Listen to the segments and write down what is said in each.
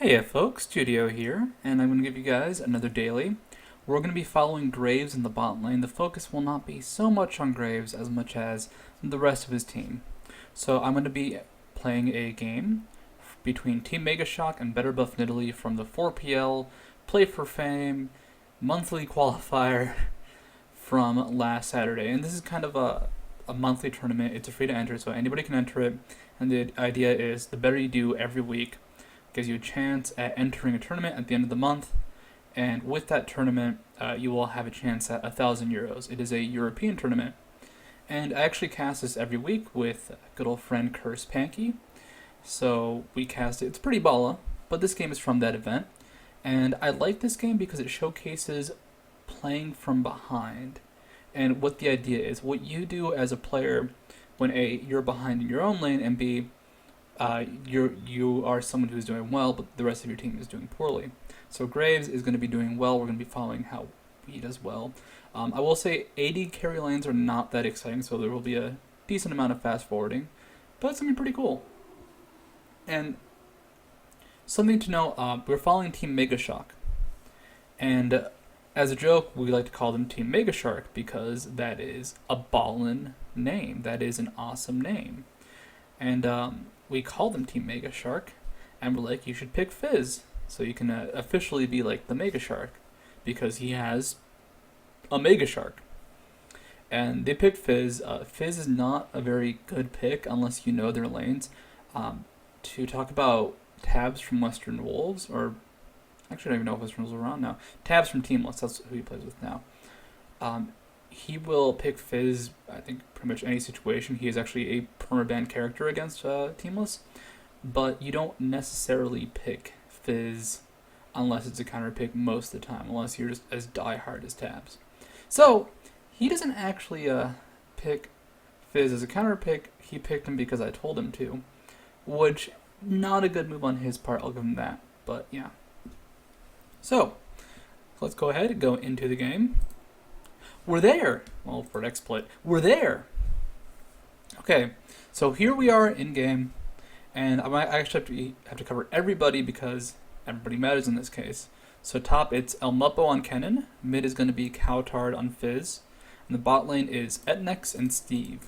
Hey folks, Studio here, and I'm going to give you guys another daily. We're going to be following Graves in the bot lane. The focus will not be so much on Graves as much as the rest of his team. So I'm going to be playing a game between Team MEGASHOK and Better Buff Italy from the 4PL Play for Fame monthly qualifier from last Saturday. And this is kind of a monthly tournament. It's a free to enter, so anybody can enter it. And the idea is the better you do every week, gives you a chance at entering a tournament at the end of the month, and with that tournament, you will have a chance at €1,000. It is a European tournament, and I actually cast this every week with good old friend Curse Panky. So we cast it. It's pretty balla, but this game is from that event, and I like this game because it showcases playing from behind, and what the idea is, what you do as a player when A, you're behind in your own lane, and B, you are someone who's doing well, but the rest of your team is doing poorly. So Graves is going to be doing well. We're going to be following how he does well. I will say AD carry lanes are not that exciting, so there will be a decent amount of fast forwarding, but it's going to be pretty cool. And something to know, we're following Team MEGASHOK, and as a joke, we like to call them Team MEGASHARK because that is a ballin' name. That is an awesome name. And we call them Team MEGASHARK, and we're like, you should pick Fizz, so you can officially be like the MEGASHARK, because he has a MEGASHARK. And they picked Fizz. Fizz is not a very good pick unless you know their lanes. To talk about tabs from Western Wolves, or actually I don't even know if Western Wolves are around now. Tabs from Teamless, that's who he plays with now. He will pick Fizz, I think, pretty much any situation. He is actually a permaban character against Teamless, but you don't necessarily pick Fizz unless it's a counter pick most of the time, unless you're just as diehard as Tabs. So, he doesn't actually pick Fizz as a counter pick. He picked him because I told him to, which, not a good move on his part, I'll give him that, but yeah. So, let's go ahead and go into the game. We're there. Well, for an XSplit, we're there. Okay, so here we are in game, and I might actually have to cover everybody because everybody matters in this case. So top, it's El Muppo on Kennen. Mid is going to be Cowtard on Fizz. And the bot lane is Etnex and Steve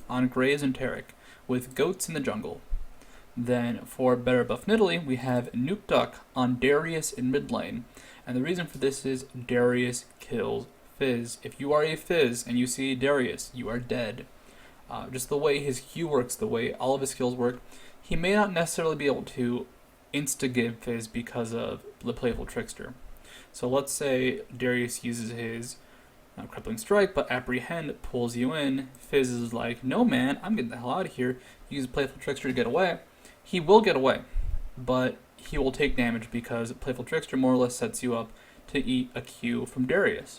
on Graves and Tarek, with Goats in the jungle. Then for Better Buff Italy, we have Nuke Duck on Darius in mid lane. And the reason for this is Darius kills Fizz. If you are a Fizz and you see Darius, you are dead. Just the way his Q works, the way all of his skills work, he may not necessarily be able to insta-give Fizz because of the Playful Trickster. So let's say Darius uses his Crippling Strike, but Apprehend pulls you in. Fizz is like, no man, I'm getting the hell out of here. Use Playful Trickster to get away. He will get away, but he will take damage because Playful Trickster more or less sets you up to eat a Q from Darius.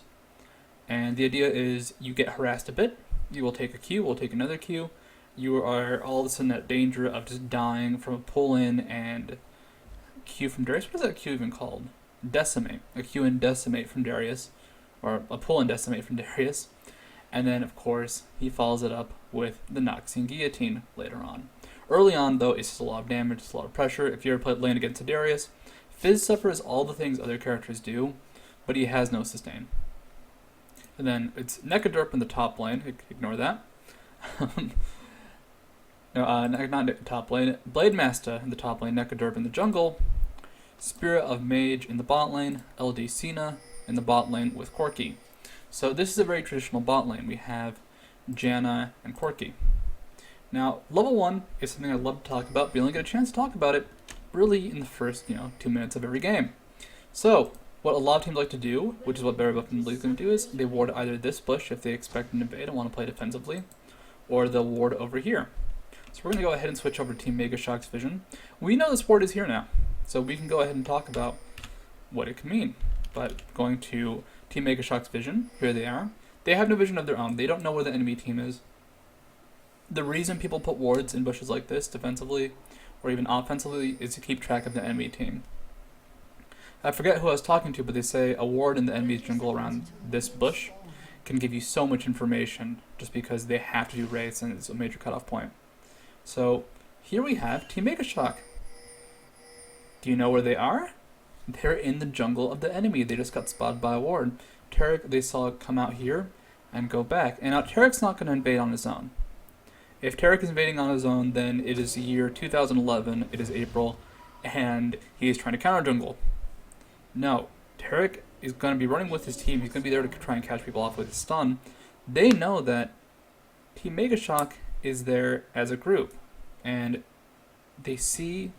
And the idea is you get harassed a bit, you will take a Q, will take another Q, you are all of a sudden at danger of just dying from a pull-in and Q from Darius. What is that Q even called? Decimate. A Q and Decimate from Darius, or a pull-in Decimate from Darius. And then, of course, he follows it up with the Noxian Guillotine later on. Early on, though, it's just a lot of damage, it's a lot of pressure. If you ever played lane against a Darius, Fizz suffers all the things other characters do, but he has no sustain. And then it's Neckaderp in the top lane. Ignore that. No, not top lane. Blade Master in the top lane. Neckaderp in the jungle. Spirit of Mage in the bot lane. LD Cena in the bot lane with Corki. So this is a very traditional bot lane. We have Janna and Corki. Now, level 1 is something I'd love to talk about, but you only get a chance to talk about it really in the first 2 minutes of every game. So, what a lot of teams like to do, which is what Better Buff Italy is going to do, is they ward either this bush if they expect an invade and want to play defensively, or they'll ward over here. So we're going to go ahead and switch over to Team MEGASHOK's vision. We know this ward is here now, so we can go ahead and talk about what it can mean. But going to Team MEGASHOK's vision, here they are. They have no vision of their own. They don't know where the enemy team is. The reason people put wards in bushes like this defensively, or even offensively, is to keep track of the enemy team. I forget who I was talking to, but they say a ward in the enemy's jungle around this bush can give you so much information just because they have to do wraiths and it's a major cutoff point. So here we have Team MEGASHOK. Do you know where they are? They're in the jungle of the enemy. They just got spotted by a ward. Tarek, they saw come out here and go back. And now Tarek's not going to invade on his own. If Tarek is invading on his own, then it is the year 2011, it is April, and he is trying to counter jungle. No, Tarek is going to be running with his team. He's going to be there to try and catch people off with his stun. They know that Team MEGASHOK is there as a group, and they see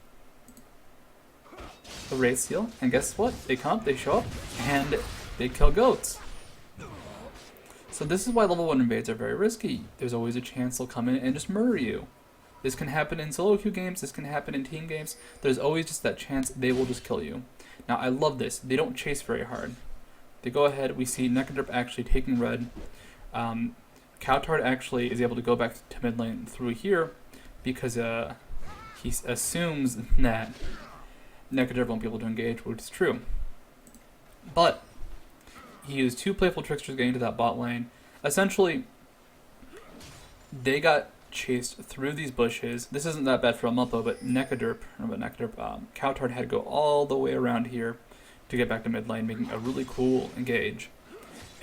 the Wraith Seal, and guess what? They come up, they show up, and they kill goats. So this is why level 1 invades are very risky. There's always a chance they'll come in and just murder you. This can happen in solo queue games, this can happen in team games. There's always just that chance they will just kill you. Now I love this. They don't chase very hard. They go ahead, we see Nekadurp actually taking red. Cowtard actually is able to go back to mid lane through here because he assumes that Nekadurp won't be able to engage, which is true. But he used 2 playful tricksters getting to that bot lane. Essentially, they got chased through these bushes. This isn't that bad for a Muppo, but Cowtard had to go all the way around here to get back to mid lane, making a really cool engage.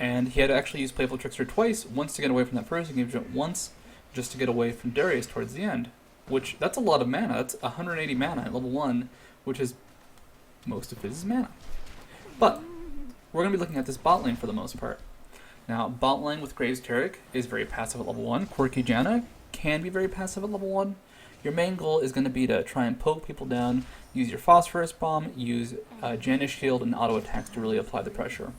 And he had to actually use playful trickster twice, once to get away from that first engagement, once just to get away from Darius towards the end. Which, that's a lot of mana. That's 180 mana at level 1, which is most of his mana. But we're going to be looking at this bot lane for the most part. Now, bot lane with Graves Tarek is very passive at level 1. Quirky Janna can be very passive at level 1. Your main goal is going to be to try and poke people down, use your Phosphorus Bomb, use Janna's Shield and auto attacks to really apply the pressure.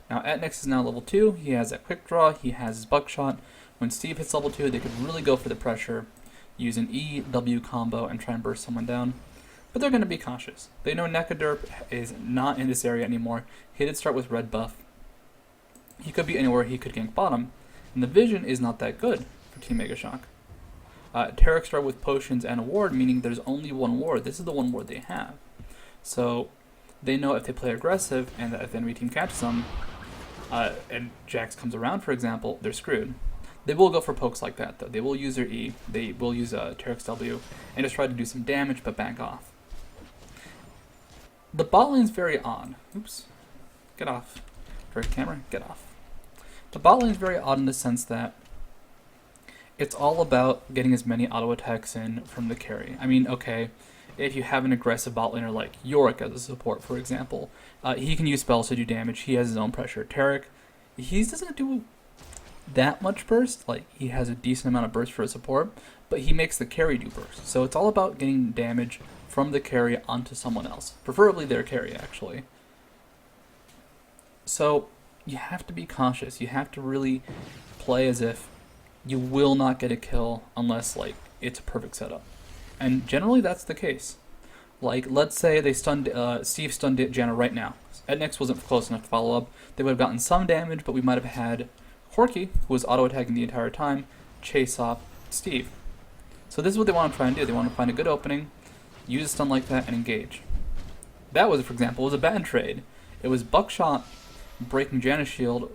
Now, Etnix is now level 2. He has that quick draw, he has his buckshot. When Steve hits level 2, they could really go for the pressure, use an E-W combo and try and burst someone down. But they're going to be cautious. They know Nekadurp is not in this area anymore. He did start with red buff. He could be anywhere, he could gank bottom. And the vision is not that good for Team MEGASHOK. Tarek started with potions and a ward, meaning there's only one ward. This is the one ward they have. So they know if they play aggressive and if the enemy team catches them, and Jax comes around, for example, they're screwed. They will go for pokes like that, though. They will use their E, they will use Tarek's W, and just try to do some damage, but back off. The bot lane's very odd. Oops. Get off. Direct camera, get off. The bot lane's very odd in the sense that it's all about getting as many auto attacks in from the carry. I mean, okay, if you have an aggressive bot laner like Yorick as a support, for example, he can use spells to do damage. He has his own pressure. Tarek, he doesn't do that much burst. Like, he has a decent amount of burst for a support, but he makes the carry do burst. So it's all about getting damage from the carry onto someone else, preferably their carry, actually. So you have to be cautious. You have to really play as if you will not get a kill unless, like, it's a perfect setup. And generally that's the case. Like, let's say they stunned, Steve stunned Janna right now. Etnix wasn't close enough to follow up. They would have gotten some damage, but we might have had Corky, who was auto-attacking the entire time, chase off Steve. So this is what they want to try and do. They want to find a good opening, use a stun like that, and engage. That was, for example, was a bad trade. It was Buckshot breaking Janna's shield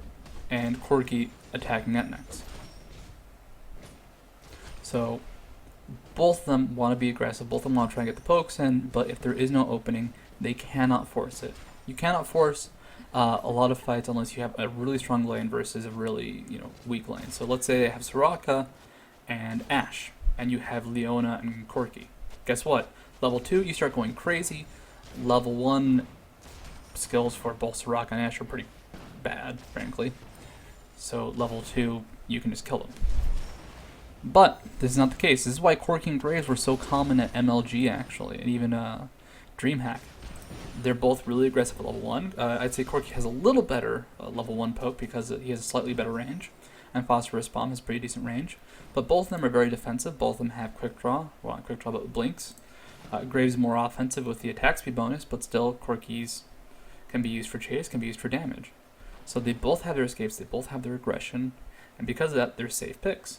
and Corky attacking Etnix. So both of them want to be aggressive, both of them want to try and get the pokes in, but if there is no opening, they cannot force it. You cannot force a lot of fights unless you have a really strong lane versus a really, weak lane. So let's say they have Soraka and Ashe, and you have Leona and Corky. Guess what? Level 2, you start going crazy. Level 1 skills for both Soraka and Ashe are pretty bad, frankly. So level 2, you can just kill them. But this is not the case. This is why Corky and Graves were so common at MLG, actually, and even DreamHack. They're both really aggressive at level 1. I'd say Corky has a little better level 1 poke because he has a slightly better range, and Phosphorus Bomb has pretty decent range. But both of them are very defensive. Both of them have quick draw. Well, not quick draw, but with blinks. Graves is more offensive with the attack speed bonus, but still Corky's can be used for chase, can be used for damage. So they both have their escapes, they both have their aggression, and because of that, they're safe picks.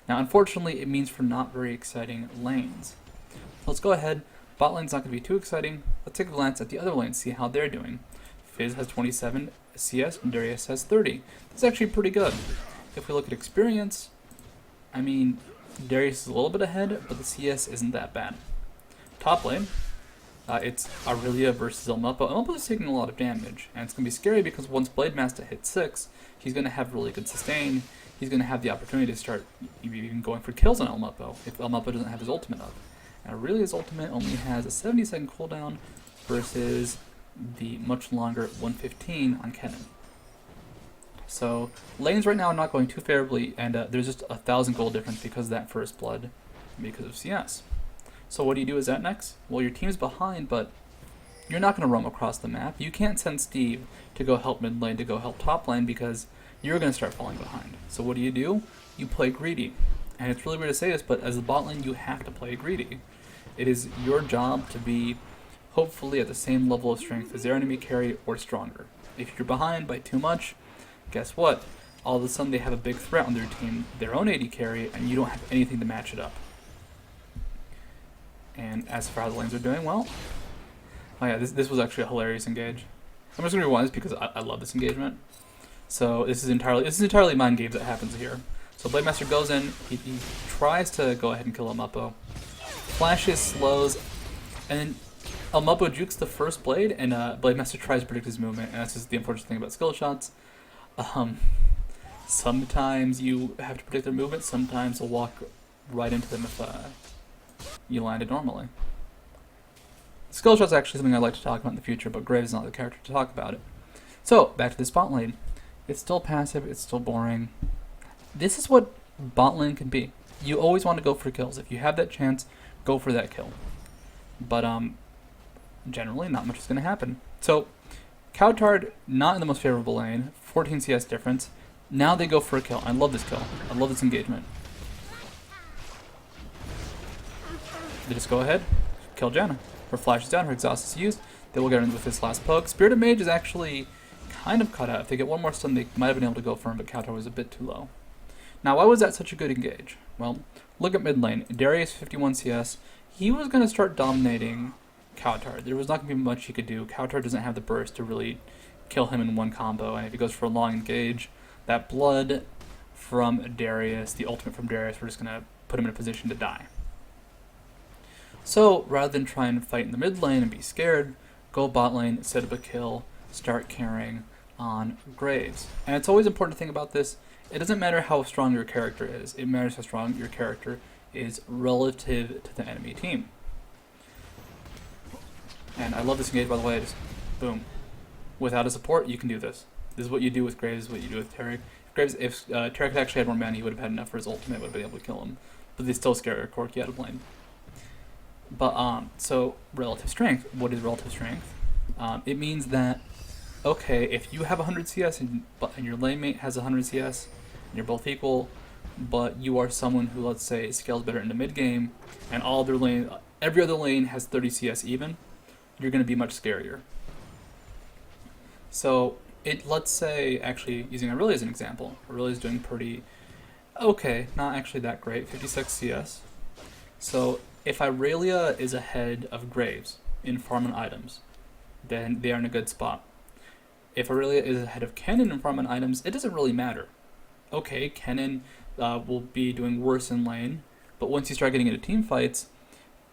Now, unfortunately, it means for not very exciting lanes. Let's go ahead. Bot lane's not going to be too exciting. Let's take a glance at the other lanes, see how they're doing. Fizz has 27 CS, and Darius has 30. That's actually pretty good. If we look at experience, I mean, Darius is a little bit ahead, but the CS isn't that bad. Top lane, It's Aurelia versus Elmuppo. Elmuppo's taking a lot of damage, and it's going to be scary because once Blade Master hits 6, he's going to have really good sustain. He's going to have the opportunity to start even going for kills on Elmuppo if Elmuppo doesn't have his ultimate up. And Aurelia's ultimate only has a 70-second cooldown versus the much longer 115 on Kennen. So lanes right now are not going too favorably, and there's just 1,000 gold difference because of that first blood, because of CS. So what do you do as that next? Well, your team's behind, but you're not going to roam across the map. You can't send Steve to go help mid lane, to go help top lane, because you're going to start falling behind. So what do? You play greedy. And it's really weird to say this, but as the bot lane, you have to play greedy. It is your job to be, hopefully, at the same level of strength as their enemy carry or stronger. If you're behind by too much, guess what? All of a sudden they have a big threat on their team, their own AD carry, and you don't have anything to match it up. And as far as the lanes are doing, well, oh yeah, this was actually a hilarious engage. I'm just gonna rewind this because I love this engagement. So this is entirely mind games that happens here. So Blade Master goes in, he tries to go ahead and kill Elmuppo, flashes, slows, and then Elmuppo jukes the first blade, and Blade Master tries to predict his movement, and that's just the unfortunate thing about skill shots. Sometimes you have to predict their movement, sometimes they'll walk right into them if you land it normally. Skill shot's actually something I'd like to talk about in the future, but Graves is not the character to talk about it. So, back to this bot lane. It's still passive, it's still boring. This is what bot lane can be. You always want to go for kills. If you have that chance, go for that kill. But generally, not much is going to happen. So, Cowtard, not in the most favorable lane, 14 CS difference. Now they go for a kill. I love this kill. I love this engagement. They just go ahead, kill Janna. Her flash is down, her exhaust is used. They will get in with this last poke. Spirited Mage is actually kind of cut out. If they get one more stun, they might have been able to go for him, but Cowtard was a bit too low. Now, why was that such a good engage? Well, look at mid lane. Darius, 51 CS. He was going to start dominating Cowtard. There was not going to be much he could do. Cowtard doesn't have the burst to really kill him in one combo, and if he goes for a long engage, that blood from Darius, the ultimate from Darius, we're just going to put him in a position to die. So, rather than try and fight in the mid lane and be scared, go bot lane, set up a kill, start carrying on Graves. And it's always important to think about this. It doesn't matter how strong your character is. It matters how strong your character is relative to the enemy team. And I love this engage, by the way. Just boom. Without a support, you can do this. This is what you do with Graves, what you do with Terry. If Terry actually had more mana, he would have had enough for his ultimate, would have been able to kill him. But they still scare Corki out of lane. But, so, relative strength. What is relative strength? It means that, okay, if you have 100 CS and your lane mate has 100 CS, and you're both equal, but you are someone who, let's say, scales better into mid-game, and every other lane has 30 CS even, you're going to be much scarier. So, let's say, actually, using Aurelia as an example, Aurelia is doing pretty okay, not actually that great, 56 CS. So, if Aurelia is ahead of Graves in farm and items, then they are in a good spot. If Aurelia is ahead of Kennen in farm and items, it doesn't really matter. Okay, Kennen will be doing worse in lane, but once you start getting into team fights,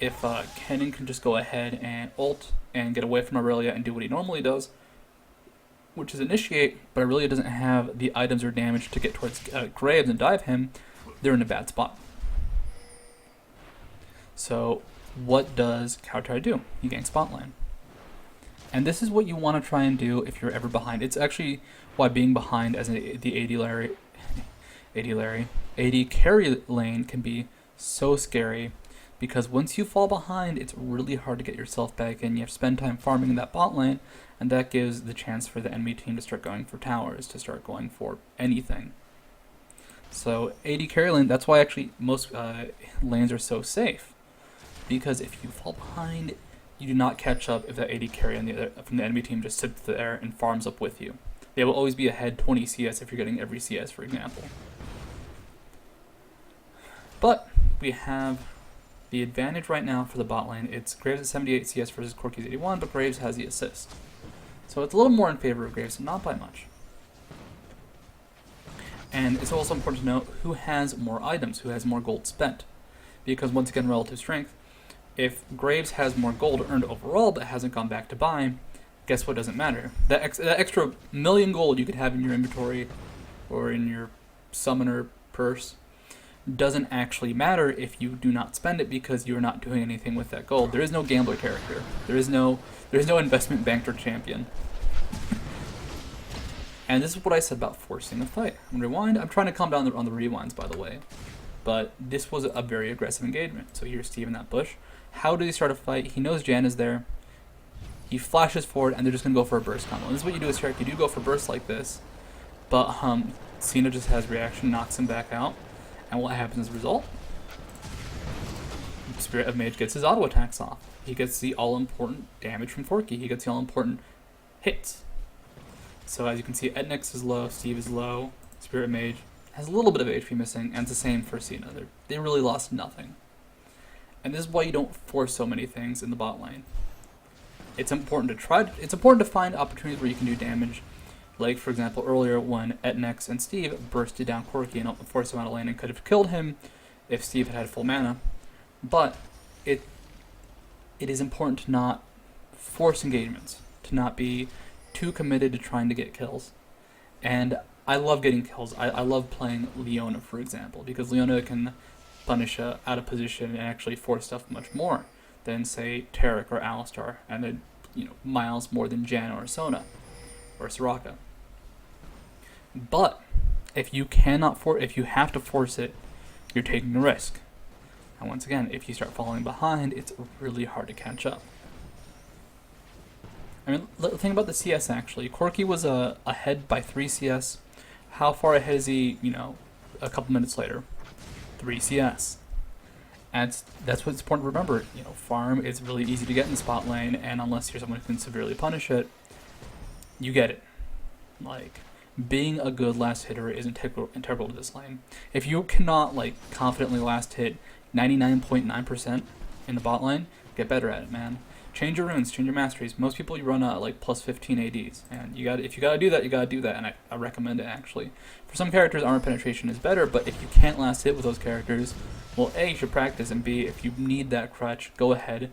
if Kennen can just go ahead and ult and get away from Aurelia and do what he normally does, which is initiate, but Aurelia doesn't have the items or damage to get towards Graves and dive him, they're in a bad spot. So, what does Cowtard do? He ganks bot lane. And this is what you want to try and do if you're ever behind. It's actually why being behind as the AD carry lane can be so scary, because once you fall behind, it's really hard to get yourself back in. You have to spend time farming in that bot lane, and that gives the chance for the enemy team to start going for towers, to start going for anything. So AD carry lane, that's why actually most lanes are so safe. Because if you fall behind, you do not catch up if that AD carry from the enemy team just sits there and farms up with you. They will always be ahead 20 CS if you're getting every CS, for example. But we have the advantage right now for the bot lane. It's Graves at 78 CS versus Corki's 81, but Graves has the assist. So it's a little more in favor of Graves, not by much. And it's also important to note who has more items, who has more gold spent. Because once again, relative strength, If Graves has more gold earned overall but hasn't gone back to buy, guess what doesn't matter? That extra million gold you could have in your inventory or in your summoner purse doesn't actually matter if you do not spend it, because you're not doing anything with that gold. There is no gambler character. There is no investment banker champion. And this is what I said about forcing a fight. I'm gonna rewind. I'm trying to calm down on the rewinds, by the way. But this was a very aggressive engagement. So here's Steve in that bush. How does he start a fight? He knows Jan is there. He flashes forward, and they're just gonna go for a burst combo. And this is what you do as Shark. You do go for bursts like this, but Cena just has reaction, knocks him back out. And what happens as a result? Spirit of Mage gets his auto attacks off. He gets the all-important damage from Corki. He gets the all-important hits. So as you can see, Etnix is low, Steve is low, Spirit of Mage has a little bit of HP missing, and it's the same for Cena. They really lost nothing. And this is why you don't force so many things in the bot lane. It's important to find opportunities where you can do damage. Like, for example, earlier when Etnex and Steve bursted down Corki and forced him out of lane and could have killed him if Steve had full mana. But it is important to not force engagements, to not be too committed to trying to get kills. And I love getting kills. I love playing Leona, for example, because Leona can punish out of position and actually force stuff much more than, say, Tarek or Alistar, and then, miles more than Jan or Sona or Soraka. But if you have to force it, you're taking a risk. And once again, if you start falling behind, it's really hard to catch up. I mean, think about the CS actually. Corki was ahead by 3 CS. How far ahead is he, a couple minutes later? 3 CS. And that's what's important to remember. Farm is really easy to get in the spot lane, and unless you're someone who can severely punish it, you get it. Like, being a good last hitter is integral to this lane. If you cannot, confidently last hit 99.9% in the bot lane, get better at it, man. Change your runes, change your masteries. Most people, you run plus 15 ADs, and if you gotta do that, you gotta do that, and I recommend it, actually. For some characters, armor penetration is better, but if you can't last hit with those characters, well, A, you should practice, and B, if you need that crutch, go ahead,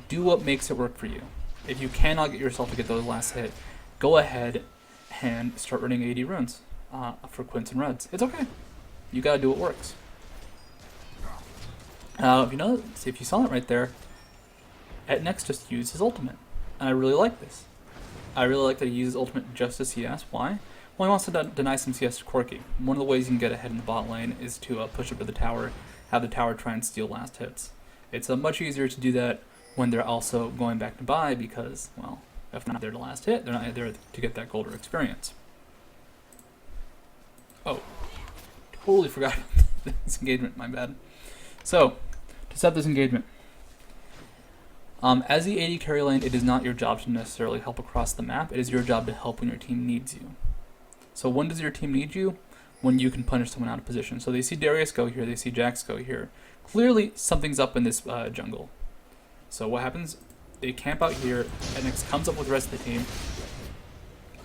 do what makes it work for you. If you cannot get yourself to get those last hit, go ahead and start running 80 runes for Quints and Reds. It's okay. You gotta do what works. If you saw it right there, Etnex just used his ultimate. And I really like this. I really like that he uses ultimate just to CS. Why? Well, he wants to deny some CS to Corki. One of the ways you can get ahead in the bot lane is to push up to the tower, have the tower try and steal last hits. It's much easier to do that when they're also going back to buy, because, well, if they're not there to last hit, they're not there to get that gold or experience. Oh, totally forgot this engagement, my bad. So, to set this engagement, as the AD carry lane, it is not your job to necessarily help across the map. It is your job to help when your team needs you. So when does your team need you? When you can punish someone out of position. So they see Darius go here, they see Jax go here. Clearly, something's up in this jungle. So what happens? They camp out here, and Nix comes up with the rest of the team,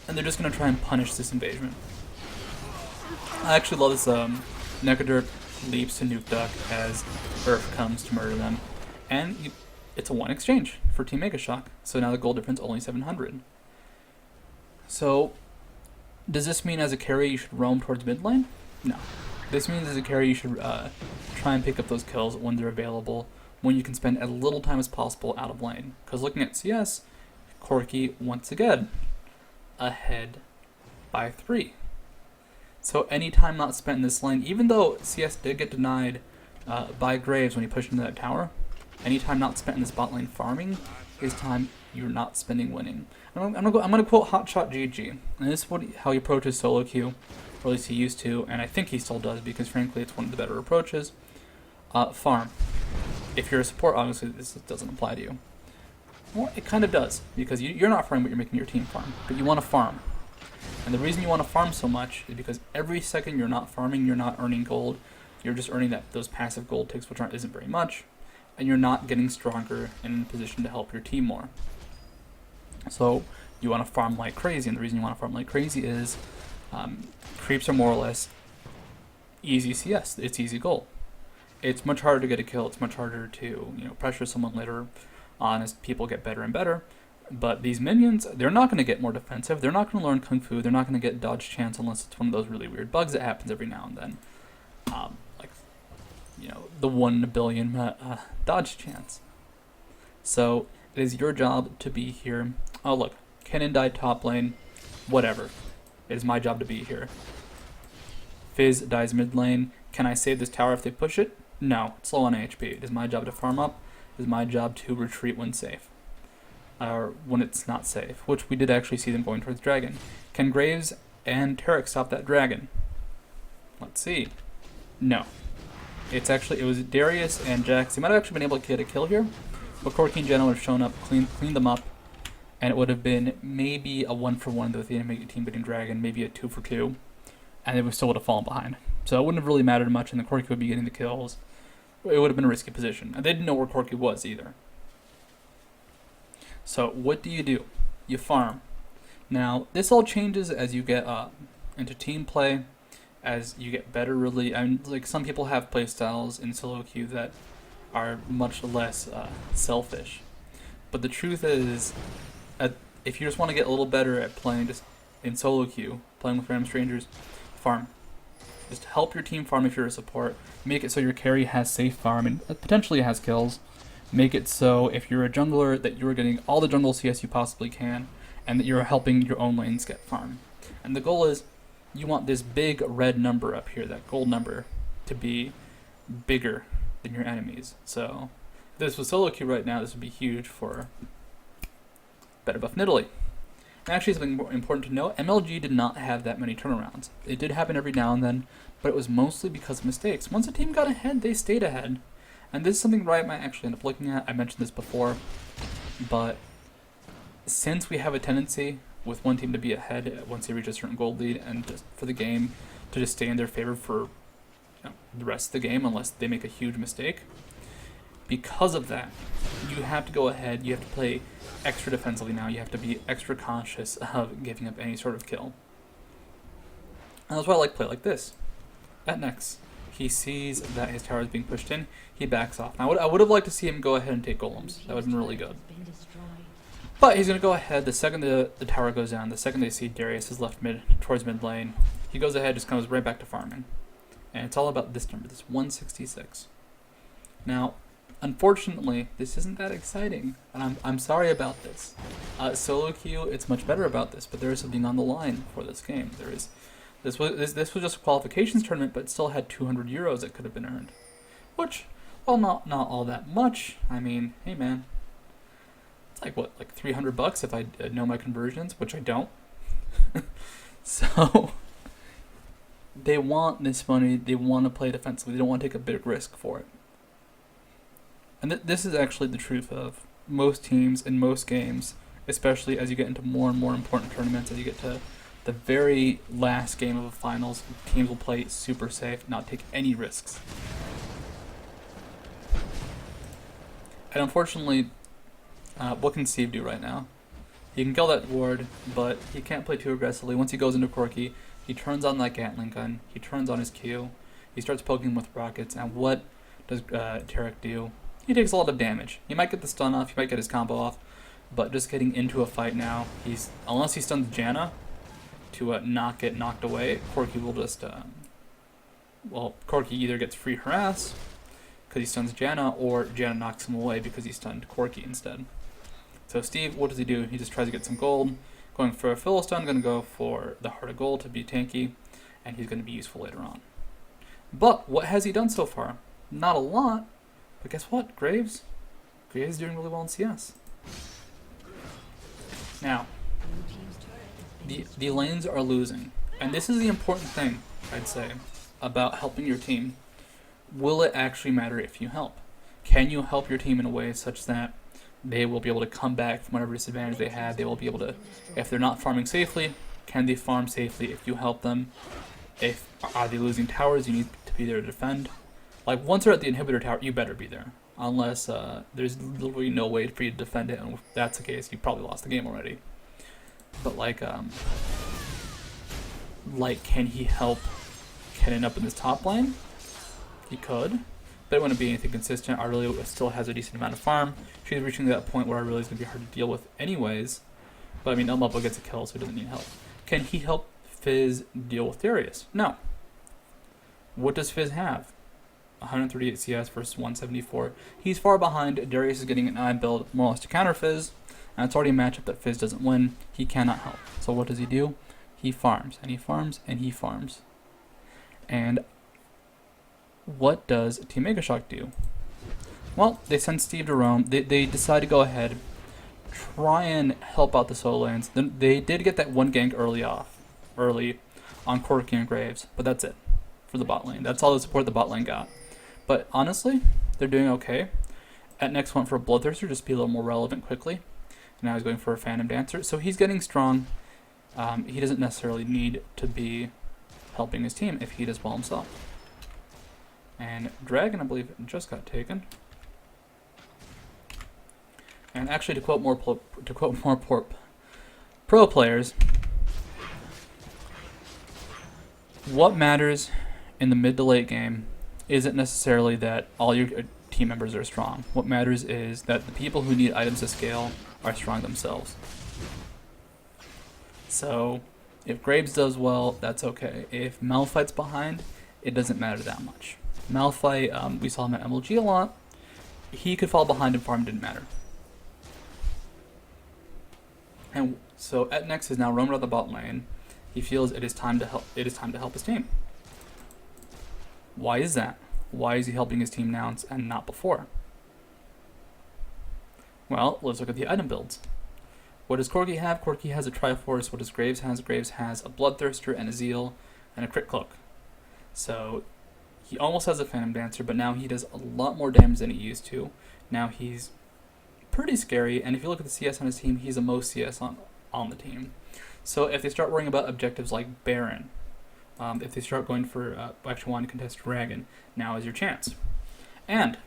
and they're just going to try and punish this invasion. I actually love this Necroderp leaps to Nuke Duck as Earth comes to murder them. And it's a 1 exchange for Team MEGASHOck, so now the gold difference only 700. So, does this mean as a carry you should roam towards mid lane? No. This means as a carry you should try and pick up those kills when they're available, when you can spend as little time as possible out of lane. Because looking at CS, Corki, once again, ahead by 3. So any time not spent in this lane, even though CS did get denied by Graves when he pushed into that tower, any time not spent in this bot lane farming is time you're not spending winning. I'm gonna quote Hotshot GG, and this is how he approaches solo queue, or at least he used to, and I think he still does, because frankly it's one of the better approaches. Farm. If you're a support, obviously this doesn't apply to you. Well, it kind of does, because you're not farming, but you're making your team farm. But you want to farm. And the reason you want to farm so much is because every second you're not farming, you're not earning gold. You're just earning those passive gold ticks, which isn't very much, and you're not getting stronger and in a position to help your team more. So you want to farm like crazy, and the reason you want to farm like crazy is creeps are more or less easy CS. It's easy gold. it's much harder to get a kill. It's much harder to, pressure someone later on as people get better and better. But these minions, they're not going to get more defensive. They're not going to learn Kung Fu. They're not going to get dodge chance unless it's one of those really weird bugs that happens every now and then. Like, the 1 in a billion dodge chance. So it is your job to be here. Oh, look. Kennen died top lane. Whatever. It is my job to be here. Fizz dies mid lane. Can I save this tower if they push it? No. It's low on HP. It is my job to farm up. It is my job to retreat when safe. Or when it's not safe, which we did actually see them going towards dragon. Can Graves and Tarek stop that dragon? Let's see. No. It was Darius and Jax. They might have actually been able to get a kill here, but Corki and Jenna would have shown up, cleaned them up, and it would have been maybe a 1-for-1 with the enemy team beating dragon, maybe a 2-for-2, and they still would have fallen behind. So it wouldn't have really mattered much, and the Corki would be getting the kills. It would have been a risky position, and they didn't know where Corki was either. So what do? You farm. Now, this all changes as you get into team play, as you get better really. Like some people have play styles in solo queue that are much less selfish. But the truth is, if you just want to get a little better at playing just in solo queue, playing with random strangers, farm. Just help your team farm if you're a support. Make it so your carry has safe farm and potentially has kills. Make it so if you're a jungler that you're getting all the jungle CS you possibly can, and that you're helping your own lanes get farm. And the goal is, you want this big red number up here, that gold number, to be bigger than your enemies. So, if this was solo queue right now, this would be huge for Better Buff Nidalee. And actually, something more important to note, MLG did not have that many turnarounds. It did happen every now and then, but it was mostly because of mistakes. Once a team got ahead, they stayed ahead. And this is something Riot might actually end up looking at. I mentioned this before, but since we have a tendency with one team to be ahead once they reach a certain gold lead, and just for the game to just stay in their favor for the rest of the game unless they make a huge mistake, because of that, you have to go ahead, you have to play extra defensively now, you have to be extra conscious of giving up any sort of kill. And that's why I like play like this. At next, he sees that his tower is being pushed in, he backs off. Now, I would have liked to see him go ahead and take golems. That would have been really good. But he's going to go ahead the second the tower goes down, the second they see Darius is left towards mid lane, he goes ahead, just comes right back to farming. And it's all about this number, this 166. Now, unfortunately, this isn't that exciting, and I'm sorry about this. Solo queue, it's much better about this, but there is something on the line for this game. This was just a qualifications tournament, but it still had 200 euros that could have been earned, which, well, not all that much. I mean, hey man, it's like what, like $300 if I know my conversions, which I don't. So they want this money. They want to play defensively. They don't want to take a big risk for it. And this is actually the truth of most teams in most games, especially as you get into more and more important tournaments, as you get to the very last game of the finals. Teams will play super safe, not take any risks. And unfortunately, what can Steve do right now? He can kill that ward, but he can't play too aggressively. Once he goes into Corki, he turns on that Gatling gun, he turns on his Q, he starts poking him with rockets, and what does Tarek do? He takes a lot of damage. He might get the stun off, he might get his combo off, but just getting into a fight now, unless he stuns Janna to not get knocked away, Corki will just, Corki either gets free harass, because he stuns Janna, or Janna knocks him away because he stunned Corki instead. So Steve, what does he do? He just tries to get some gold. Going for a Philistine, going to go for the Heart of Gold to be tanky, and he's going to be useful later on. But what has he done so far? Not a lot, but guess what? Graves is doing really well in CS. Now, the lanes are losing, and this is the important thing, I'd say, about helping your team. Will it actually matter if you help? Can you help your team in a way such that they will be able to come back from whatever disadvantage they had? They will be able to, if they're not farming safely, can they farm safely if you help them? Are they losing towers? You need to be there to defend. Like, once they're at the inhibitor tower, you better be there. Unless there's literally no way for you to defend it, and if that's the case, you probably lost the game already. But can he help Kennen up in this top lane? He could. but it wouldn't be anything consistent. Aurelia still has a decent amount of farm. She's reaching that point where Aurelia is going to be hard to deal with anyways. But I mean, El Mupo gets a kill, so he doesn't need help. Can he help Fizz deal with Darius? No. What does Fizz have? 138 CS versus 174. He's far behind. Darius is getting an eye build more or less to counter Fizz, and it's already a matchup that Fizz doesn't win. He cannot help. So what does he do? He farms, and he farms, and he farms. And what does Team MEGASHOK do? Well, they send Steve to roam. They decide to go ahead, try and help out the solo lanes. Then they did get that one gank early on Corki and Graves, but that's it for the bot lane. That's all the support the bot lane got. But honestly, they're doing okay. At next went for a Bloodthirster, just to be a little more relevant quickly. And now he's going for a Phantom Dancer. So he's getting strong. He doesn't necessarily need to be helping his team if he does well himself. And Dragon, I believe, just got taken. And actually, to quote more pro players, what matters in the mid to late game isn't necessarily that all your team members are strong. What matters is that the people who need items to scale are strong themselves. So, if Graves does well, that's okay. If Malphite's behind, it doesn't matter that much. Malphite, we saw him at MLG a lot. He could fall behind and farm didn't matter. And so Etnex is now roaming out the bot lane. He feels it is time to help. It is time to help his team. Why is that? Why is he helping his team now and not before? Well, let's look at the item builds. What does Corki have? Corki has a Triforce. What does Graves has? Graves has a Bloodthirster and a Zeal and a Crit Cloak. So he almost has a Phantom Dancer, but now he does a lot more damage than he used to. Now he's pretty scary, and if you look at the CS on his team, he's the most CS on the team. So if they start worrying about objectives like Baron, if they start going for actually wanting to contest Dragon, now is your chance. And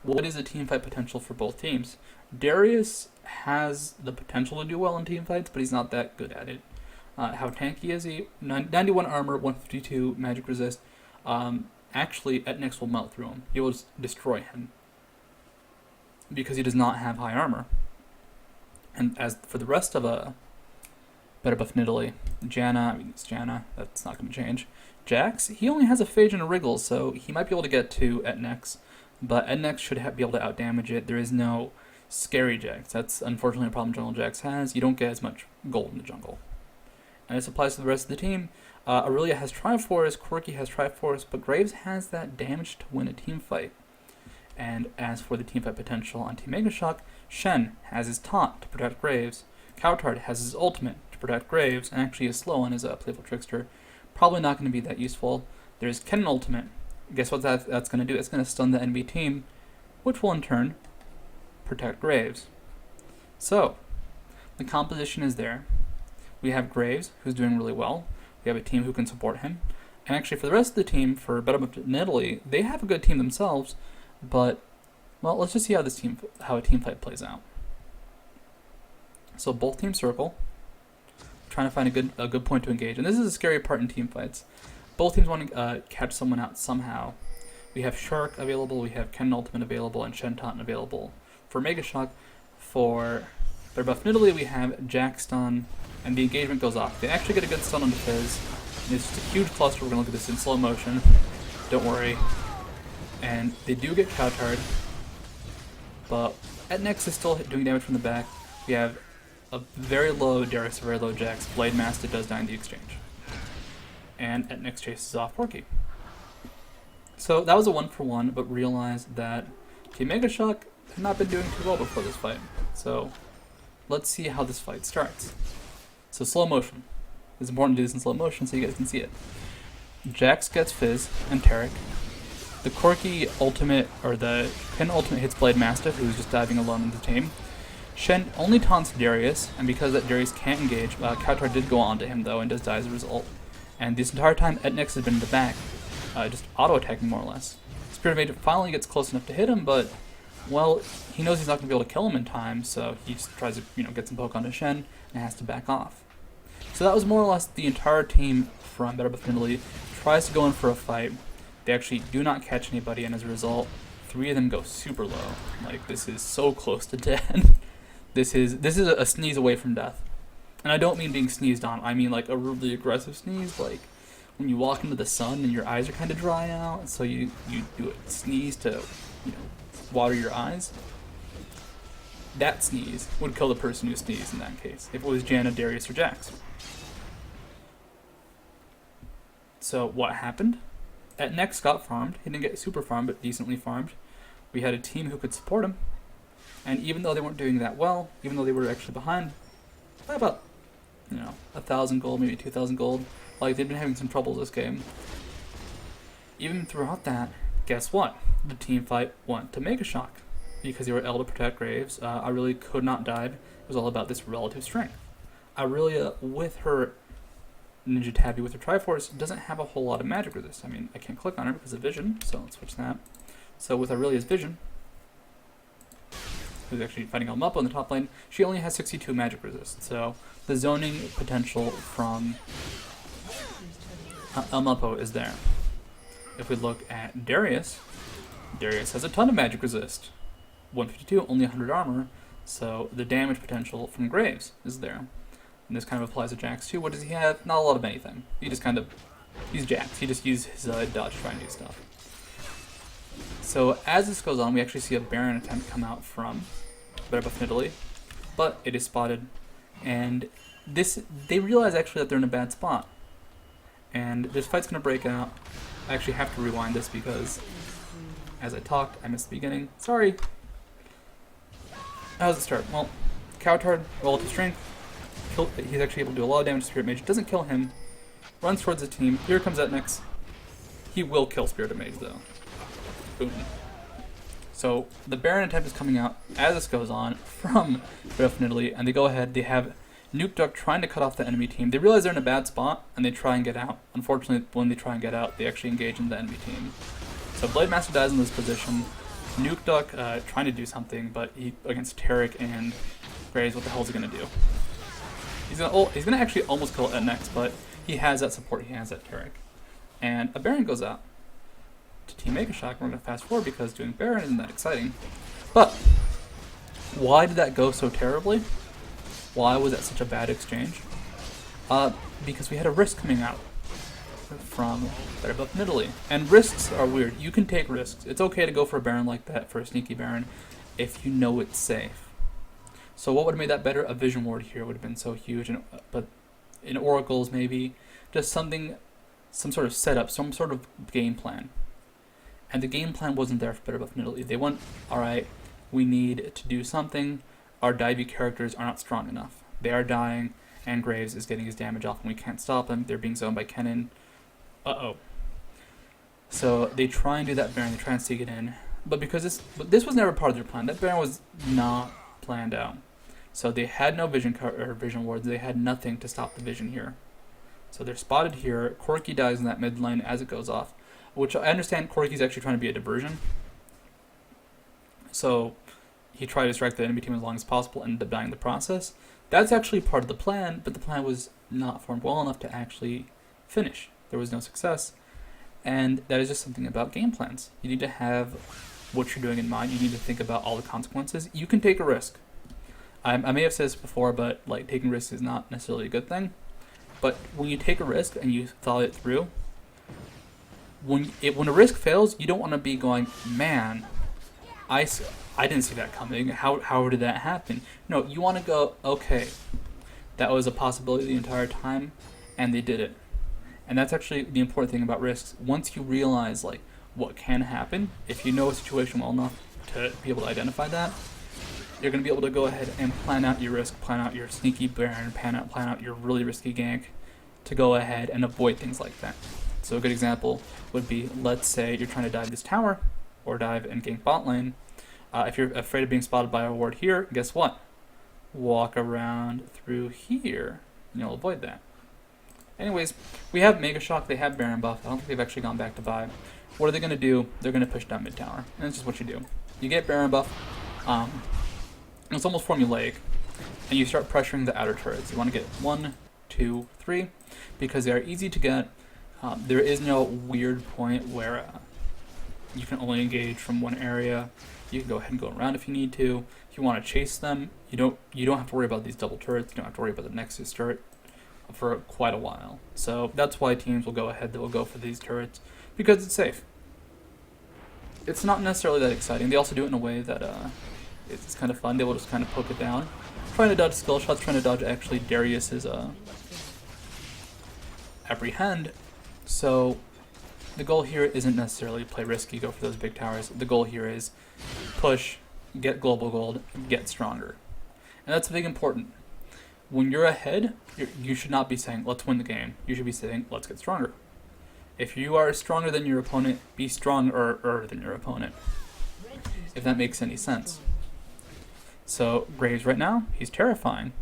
what is the team fight potential for both teams? Darius has the potential to do well in team fights, but he's not that good at it. How tanky is he? 91 armor, 152 magic resist. Actually, Etnex will melt through him. He will just destroy him because he does not have high armor. And as for the rest of Better Buff Nidalee, it's Janna, that's not going to change. Jax, he only has a Phage and a Wriggle, so he might be able to get to Etnex, but Etnex should be able to outdamage it. There is no scary Jax. That's unfortunately a problem Jungle Jax has. You don't get as much gold in the jungle. And this applies to the rest of the team. Aurelia has Triforce, Corki has Triforce, but Graves has that damage to win a team fight. And as for the team fight potential on Team MEGASHOK, Shen has his taunt to protect Graves. Cowtard has his ultimate to protect Graves, and actually is slow on his Playful Trickster. Probably not going to be that useful. There's Kennen ultimate. Guess what that's going to do? It's going to stun the enemy team, which will in turn protect Graves. So, the composition is there. We have Graves, who's doing really well. We have a team who can support him. And actually, for the rest of the team, for Better Buff Nidalee, they have a good team themselves. But, well, let's just see how a team fight plays out. So both teams circle, trying to find a good point to engage. And this is a scary part in team fights. Both teams want to catch someone out somehow. We have Shark available, we have Kennen Ultimate available, and Shen Taunt available. For MEGASHOK, for Better Buff Nidalee, we have Jack Stun, and the engagement goes off. They actually get a good stun on the Fizz. And it's just a huge cluster. We're going to look at this in slow motion. Don't worry. And they do get Cowtard, but Etnex is still doing damage from the back. We have a very low Darius, very low Jax. Blade Master does die in the exchange. And Etnex chases off Corki. So that was a 1-for-1, but realized that Team MEGASHOK had not been doing too well before this fight. So let's see how this fight starts. So slow motion. It's important to do this in slow motion so you guys can see it. Jax gets Fizz and Taric. The Corki ultimate, or the Kennen ultimate hits Blade Master, who's just diving alone in the team. Shen only taunts Darius, and because that Darius can't engage, Cowtard did go on to him though, and does die as a result. And this entire time, Etnex has been in the back, just auto-attacking more or less. Spirit of Agent finally gets close enough to hit him, but, well, he knows he's not going to be able to kill him in time, so he just tries to, get some poke onto Shen, and has to back off. So that was more or less the entire team from Better Buff Nidalee tries to go in for a fight. They actually do not catch anybody, and as a result, 3 of them go super low. Like, this is so close to death. This is a sneeze away from death. And I don't mean being sneezed on. I mean like a really aggressive sneeze, like when you walk into the sun and your eyes are kind of dry out, so you do a sneeze to, water your eyes. That sneeze would kill the person who sneezed in that case, if it was Janna, Darius, or Jax. So what happened? At Next got farmed. He didn't get super farmed, but decently farmed. We had a team who could support him. And even though they weren't doing that well, even though they were actually behind by about, 1,000 gold, maybe 2,000 gold, like they've been having some troubles this game. Even throughout that, guess what? The team fight went to MEGASHOck because they were able to protect Graves. Aurelia could not dive. It was all about this relative strength. Aurelia, with her Ninja Tabby, with her Triforce, doesn't have a whole lot of magic resist. I mean, I can't click on her because of vision, so let's switch that. So with Aurelia's vision, who's actually fighting Elmuppo in the top lane, she only has 62 magic resist. So the zoning potential from Elmuppo is there. If we look at Darius, Darius has a ton of magic resist. 152, only 100 armor, so the damage potential from Graves is there. And this kind of applies to Jax too. What does he have? Not a lot of anything. He just he's Jax. He just uses his dodge to try and do stuff. So as this goes on, we actually see a Baron attempt come out from Better Buff Italy, but it is spotted, and they realize actually that they're in a bad spot, and this fight's gonna break out. I actually have to rewind this because, as I talked, I missed the beginning. Sorry. How does it start? Well, Cowtard, relative strength. He's actually able to do a lot of damage to Spirit Mage. Doesn't kill him. Runs towards the team. Here comes that next. He will kill Spirit Mage though. Boom. So the Baron attempt is coming out as this goes on from Italy, and they go ahead. They have Nuke Duck trying to cut off the enemy team. They realize they're in a bad spot, and they try and get out. Unfortunately, when they try and get out, they actually engage in the enemy team. So Blade Master dies in this position. Nuke Duck trying to do something, but he against Tarek and Graves, what the hell is he gonna do? He's gonna actually almost kill it next, but he has that support. He has that Tarek, and a Baron goes out to Team MEGASHOck. We're gonna fast forward because doing Baron isn't that exciting. But why did that go so terribly? Why was that such a bad exchange? Because we had a risk coming out from Better Buff Italy. And risks are weird. You can take risks. It's okay to go for a Baron like that, for a sneaky Baron, if you know it's safe. So what would have made that better? A Vision Ward here would have been so huge. But in Oracles, maybe just some sort of setup, some sort of game plan. And the game plan wasn't there for Better Buff Italy. They went, alright, we need to do something. Our divey characters are not strong enough. They are dying, and Graves is getting his damage off, and we can't stop them. They're being zoned by Kennen. Uh-oh. So they try and do that Baron, they try and sneak it in. But because this was never part of their plan. That Baron was not planned out. So they had no vision wards. They had nothing to stop the vision here. So they're spotted here. Corki dies in that mid lane as it goes off, which I understand Corki's actually trying to be a diversion. So he tried to distract the enemy team as long as possible and ended up dying in the process. That's actually part of the plan, but the plan was not formed well enough to actually finish. There was no success, and that is just something about game plans. You need to have what you're doing in mind. You need to think about all the consequences. You can take a risk. I may have said this before, but like taking risks is not necessarily a good thing. But when you take a risk and you thought it through, when a risk fails, you don't want to be going, man, I didn't see that coming. How did that happen? No, you want to go, okay, that was a possibility the entire time, and they did it. And that's actually the important thing about risks. Once you realize like what can happen, if you know a situation well enough to be able to identify that, you're going to be able to go ahead and plan out your risk, plan out your sneaky Baron, plan out your really risky gank to go ahead and avoid things like that. So a good example would be, let's say you're trying to dive this tower or dive and gank bot lane. If you're afraid of being spotted by a ward here, guess what? Walk around through here and you'll avoid that. Anyways, we have MEGASHOck, they have Baron buff. I don't think they've actually gone back to buy. What are they going to do? They're going to push down mid tower. And that's just what you do. You get Baron buff. It's almost formulaic. And you start pressuring the outer turrets. You want to get 1, 2, 3, because they are easy to get. There is no weird point where you can only engage from one area. You can go ahead and go around if you need to. If you want to chase them, you don't have to worry about these double turrets. You don't have to worry about the Nexus turret for quite a while. So that's why teams will go ahead. They will go for these turrets because it's safe. It's not necessarily that exciting. They also do it in a way that it's kind of fun. They will just kind of poke it down, trying to dodge skill shots, trying to dodge actually Darius's apprehend. So the goal here isn't necessarily play risky, go for those big towers. The goal here is push, get global gold, get stronger. And that's big important. When you're ahead, you should not be saying, let's win the game. You should be saying, let's get stronger. If you are stronger than your opponent, be stronger than your opponent. If that makes any sense. So Graves right now, he's terrifying.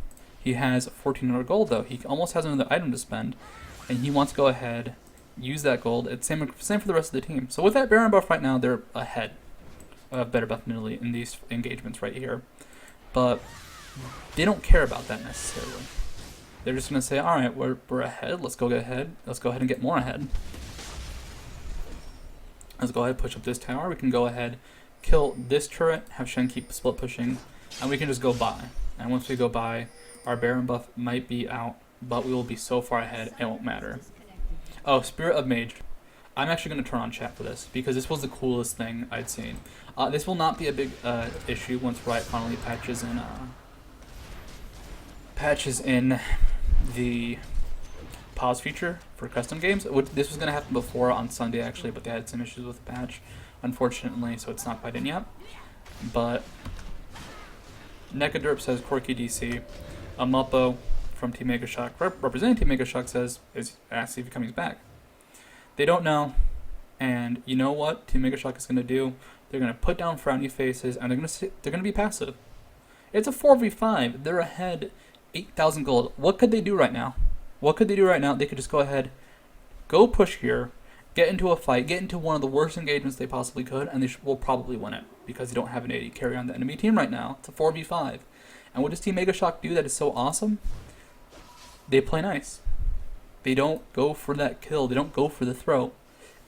He has 1400 gold though. He almost has another item to spend. And he wants to go ahead, use that gold. It's same for the rest of the team. So with that Baron buff right now, they're ahead of better buff Italy in these engagements right here. But they don't care about that necessarily. They're just going to say, alright, we're ahead. Let's go ahead. Let's go ahead and get more ahead. Let's go ahead and push up this tower. We can go ahead, kill this turret, have Shen keep split pushing, and we can just go by. And once we go by, our Baron buff might be out, but we will be so far ahead, it won't matter. Oh, Spirit of Mage. I'm actually going to turn on chat for this, because this was the coolest thing I'd seen. This will not be a big issue once Riot finally patches in the pause feature for custom games. This was going to happen before on Sunday actually, but they had some issues with the patch, unfortunately, so it's not quite in yet. But Nekaderp says Quirky DC. Amupo from Team MEGASHOK, representing Team MEGASHOK, says is asking if he comes back. They don't know, and you know what Team MEGASHOK is going to do? They're going to put down frowny faces, and they're going to be passive. It's a 4v5. They're ahead 8,000 gold. What could they do right now? What could they do right now? They could just go ahead, go push here, get into a fight, get into one of the worst engagements they possibly could, and they will probably win it because they don't have an AD carry on the enemy team right now. It's a 4v5. And what does Team MEGASHOK do that is so awesome? They play nice. They don't go for that kill. They don't go for the throw.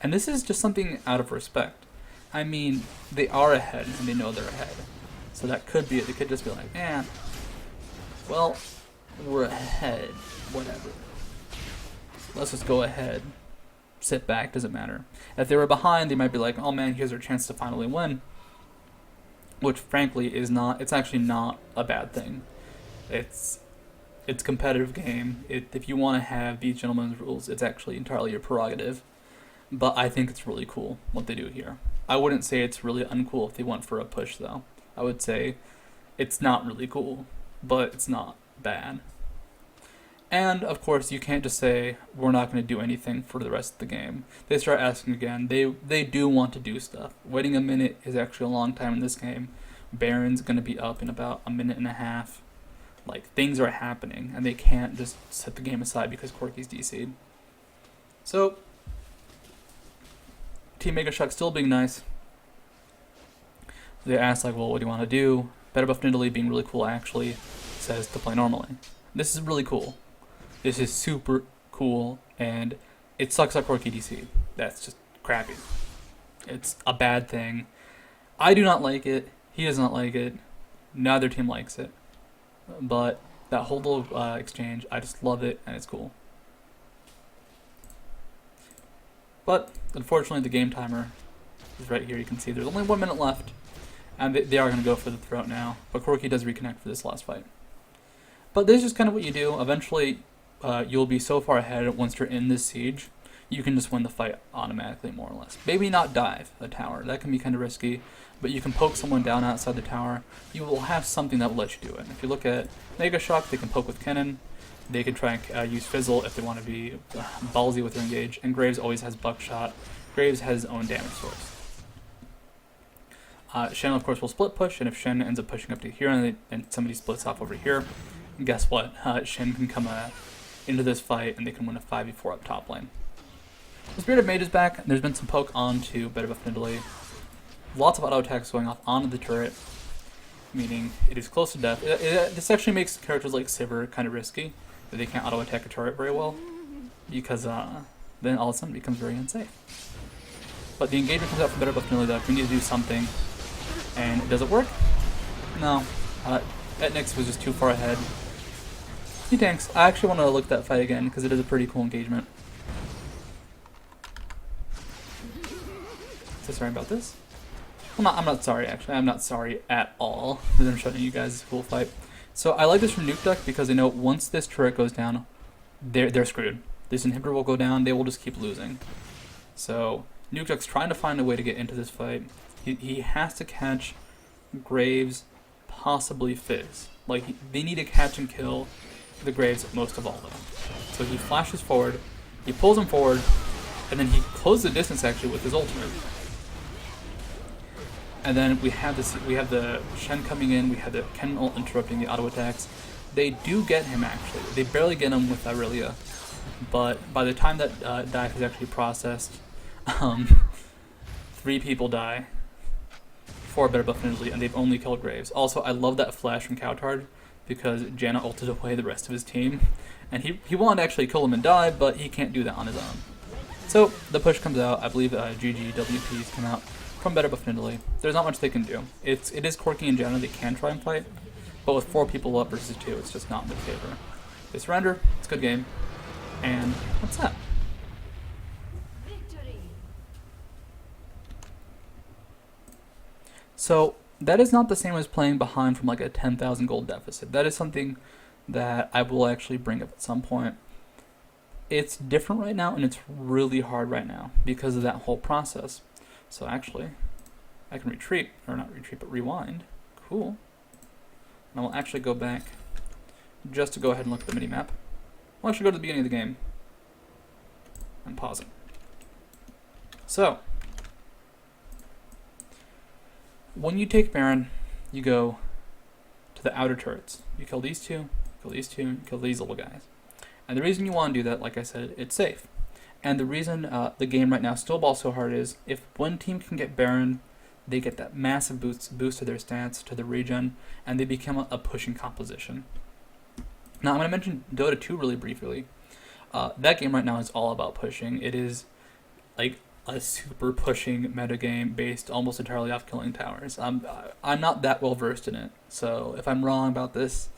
And this is just something out of respect. I mean, they are ahead, and they know they're ahead. So that could be it. They could just be like, well, we're ahead. Whatever. Let's just go ahead. Sit back. Doesn't matter. If they were behind, they might be like, oh man, here's our chance to finally win. Which, frankly, is not... It's actually not a bad thing. It's a competitive game. If you want to have these gentlemen's rules, it's actually entirely your prerogative. But I think it's really cool what they do here. I wouldn't say it's really uncool if they went for a push, though. I would say it's not really cool, but it's not bad. And, of course, you can't just say, we're not going to do anything for the rest of the game. They start asking again. They do want to do stuff. Waiting a minute is actually a long time in this game. Baron's going to be up in about a minute and a half. Like, things are happening, and they can't just set the game aside because Corky's DC'd. So, Team MEGASHOK still being nice. They ask, like, well, what do you want to do? Better Buff Italy being really cool, actually, says to play normally. This is really cool. This is super cool, and it sucks that Corky DC. That's just crappy. It's a bad thing. I do not like it. He does not like it. Neither team likes it. But that whole little exchange, I just love it, and it's cool. But, unfortunately, the game timer is right here. You can see there's only 1 minute left, and they are going to go for the throat now. But Corky does reconnect for this last fight. But this is just kind of what you do. Eventually, you'll be so far ahead once you're in this siege, you can just win the fight automatically, more or less. Maybe not dive a tower. That can be kind of risky. But you can poke someone down outside the tower. You will have something that will let you do it. If you look at MEGASHOK, they can poke with cannon. They can try and use Fizzle if they want to be ballsy with their engage. And Graves always has buckshot. Graves has his own damage source. Shen, of course, will split push. And if Shen ends up pushing up to here and somebody splits off over here, guess what? Shen can come into this fight and they can win a 5v4 up top lane. The Spirit of Mage is back. And there's been some poke onto Better Buff Italy. Lots of auto attacks going off onto the turret, meaning it is close to death. This actually makes characters like Sivir kind of risky, that they can't auto attack a turret very well, because then all of a sudden it becomes very unsafe. But the engagement comes out from better buff nearly that we need to do something. And does it work? No. Etnix was just too far ahead. He tanks. I actually want to look at that fight again because it is a pretty cool engagement. So sorry about this. Well, I'm not sorry actually. I'm not sorry at all because I'm showing you guys this cool fight. So I like this from Nuke Duck because I know once this turret goes down, they're screwed. This inhibitor will go down. They will just keep losing. So Nuke Duck's trying to find a way to get into this fight. He has to catch Graves, possibly Fizz. Like they need to catch and kill the Graves most of all though. So he flashes forward, he pulls him forward, and then he closes the distance actually with his ultimate. And then we have the Shen coming in, we have the Ken ult interrupting the auto attacks. They do get him actually. They barely get him with Aurelia. But by the time that dive is actually processed, 3 people die. 4 better buff initially, and they've only killed Graves. Also, I love that flash from Cowtard because Janna ulted away the rest of his team. And he wanted to actually kill him and die, but he can't do that on his own. So the push comes out. I believe GGWPs come out from better buff Italy. There's not much they can do. It is quirky in general. They can try and fight, but with 4 people up versus 2, it's just not in their favor. They surrender. It's a good game. And what's that? So that is not the same as playing behind from like a 10,000 gold deficit. That is something that I will actually bring up at some point. It's different right now, and it's really hard right now because of that whole process. So actually, I can retreat, or not retreat, but rewind. Cool. And I will actually go back just to go ahead and look at the minimap. We'll actually go to the beginning of the game and pause it. So, when you take Baron, you go to the outer turrets. You kill these 2, kill these 2, kill these little guys. And the reason you want to do that, like I said, it's safe. And the reason the game right now snowballs so hard is if one team can get Baron, they get that massive boost to their stats, to the regen, and they become a pushing composition. Now I'm going to mention Dota 2 really briefly. That game right now is all about pushing. It is like a super pushing metagame based almost entirely off killing towers. I'm not that well versed in it, so if I'm wrong about this,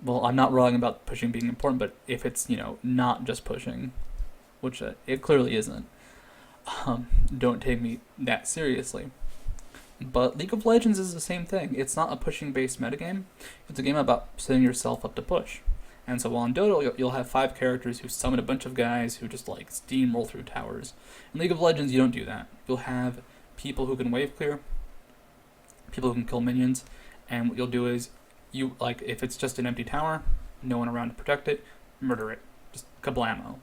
well, I'm not wrong about pushing being important, but if it's, you know, not just pushing, which it clearly isn't, don't take me that seriously. But League of Legends is the same thing. It's not a pushing based metagame. It's a game about setting yourself up to push. And so while in Dota, you'll have 5 characters who summon a bunch of guys who just like steamroll through towers. In League of Legends, you don't do that. You'll have people who can wave clear, people who can kill minions, and what you'll do is, you like if it's just an empty tower, no one around to protect it, murder it, just kablamo.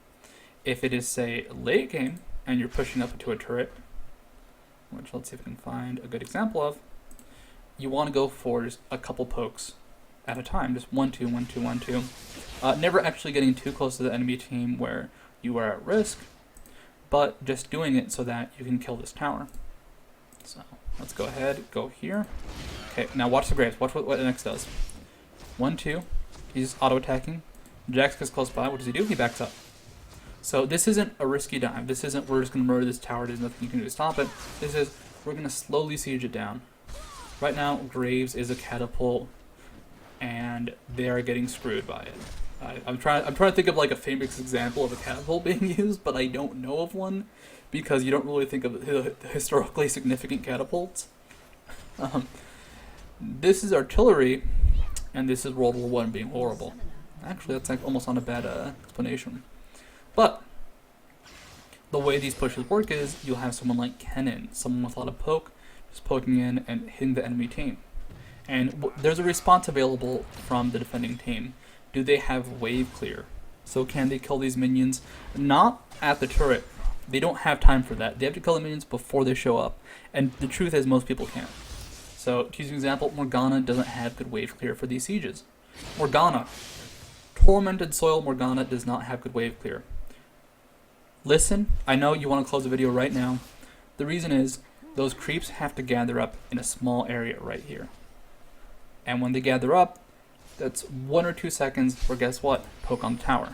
If it is, say, late game, and you're pushing up into a turret, which let's see if I can find a good example of, you want to go for just a couple pokes at a time, just 1, 2, 1, 2, 1, 2. Never actually getting too close to the enemy team where you are at risk, but just doing it so that you can kill this tower. So let's go ahead, go here. Okay, now watch the Graves. Watch what NX does. 1, 2. He's auto-attacking. Jax gets close by. What does he do? He backs up. So this isn't a risky dive. This isn't we're just going to murder this tower. There's nothing you can do to stop it. This is we're going to slowly siege it down. Right now, Graves is a catapult, and they are getting screwed by it. I'm trying to think of like a famous example of a catapult being used, but I don't know of one because you don't really think of historically significant catapults. This is artillery, and this is World War I being horrible. Actually, that's like almost not a bad explanation. But the way these pushes work is you'll have someone like Kennen, someone with a lot of poke, just poking in and hitting the enemy team. And there's a response available from the defending team. Do they have wave clear? So can they kill these minions? Not at the turret. They don't have time for that. They have to kill the minions before they show up. And the truth is most people can't. So to use an example, Morgana doesn't have good wave clear for these sieges. Morgana. Tormented Soil Morgana does not have good wave clear. Listen, I know you want to close the video right now. The reason is those creeps have to gather up in a small area right here. And when they gather up, that's 1 or 2 seconds where guess what? Poke on the tower.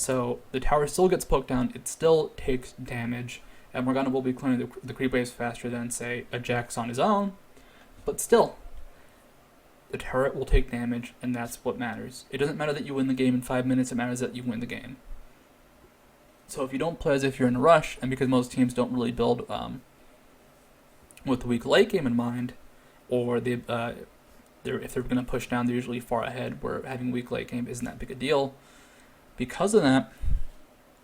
So the tower still gets poked down, it still takes damage, and Morgana will be clearing the creep waves faster than, say, a Jax on his own, but still, the turret will take damage, and that's what matters. It doesn't matter that you win the game in 5 minutes, it matters that you win the game. So if you don't play as if you're in a rush, and because most teams don't really build with the weak late game in mind, or if they're going to push down, they're usually far ahead, where having weak late game isn't that big a deal. Because of that,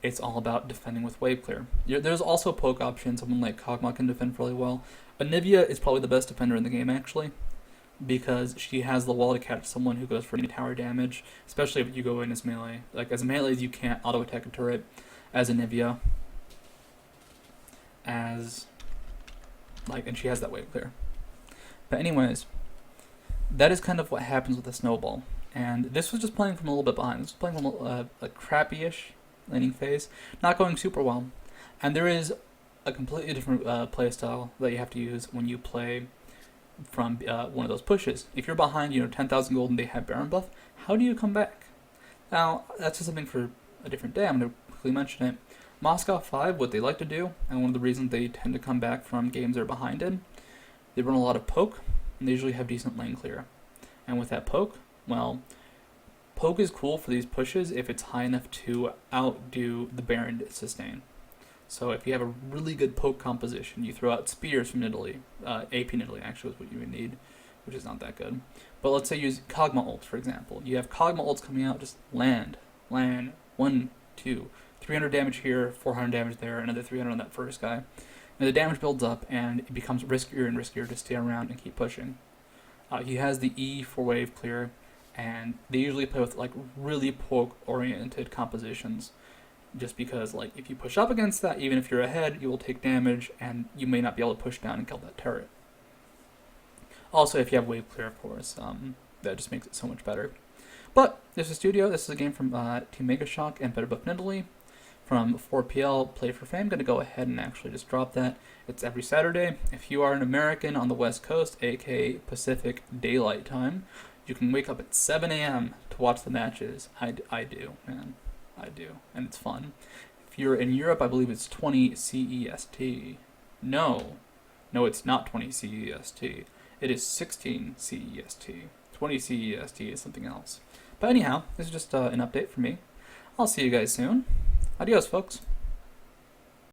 it's all about defending with wave clear. There's also poke options. Someone like Kog'Maw can defend fairly well. Anivia is probably the best defender in the game, actually, because she has the wall to catch someone who goes for any tower damage, especially if you go in as melee. Like, as melees, you can't auto-attack a turret. As Anivia, and she has that wave clear. But anyways, that is kind of what happens with a snowball. And this was just playing from a little bit behind. This was playing from a crappy-ish laning phase, not going super well. And there is a completely different play style that you have to use when you play from one of those pushes. If you're behind, 10,000 gold and they have Baron buff, how do you come back? Now, that's just something for a different day. I'm going to quickly mention it. Moscow 5, what they like to do, and one of the reasons they tend to come back from games they're behind in, they run a lot of poke, and they usually have decent lane clear. And with that poke, well, poke is cool for these pushes if it's high enough to outdo the Baron sustain. So if you have a really good poke composition, you throw out spears from Nidalee. AP Nidalee actually is what you would need, which is not that good. But let's say use Kog'Maw ults, for example. You have Kog'Maw ults coming out, just land, 1, 2, 300 damage here, 400 damage there, another 300 on that first guy. And the damage builds up, and it becomes riskier and riskier to stay around and keep pushing. He has the E for wave clear, and they usually play with really poke-oriented compositions, just because if you push up against that, even if you're ahead, you will take damage, and you may not be able to push down and kill that turret. Also, if you have wave clear, of course, that just makes it so much better. But this is Studio. This is a game from Team MEGASHOck and Better Buff Nidalee from 4PL Play for Fame. I'm going to go ahead and actually just drop that. It's every Saturday. If you are an American on the West Coast, aka Pacific Daylight Time, you can wake up at 7 a.m. to watch the matches. I do, man. I do. And it's fun. If you're in Europe, I believe it's 20 CEST. No, it's not 20 CEST. It is 16 CEST. 20 CEST is something else. But anyhow, this is just an update for me. I'll see you guys soon. Adios, folks.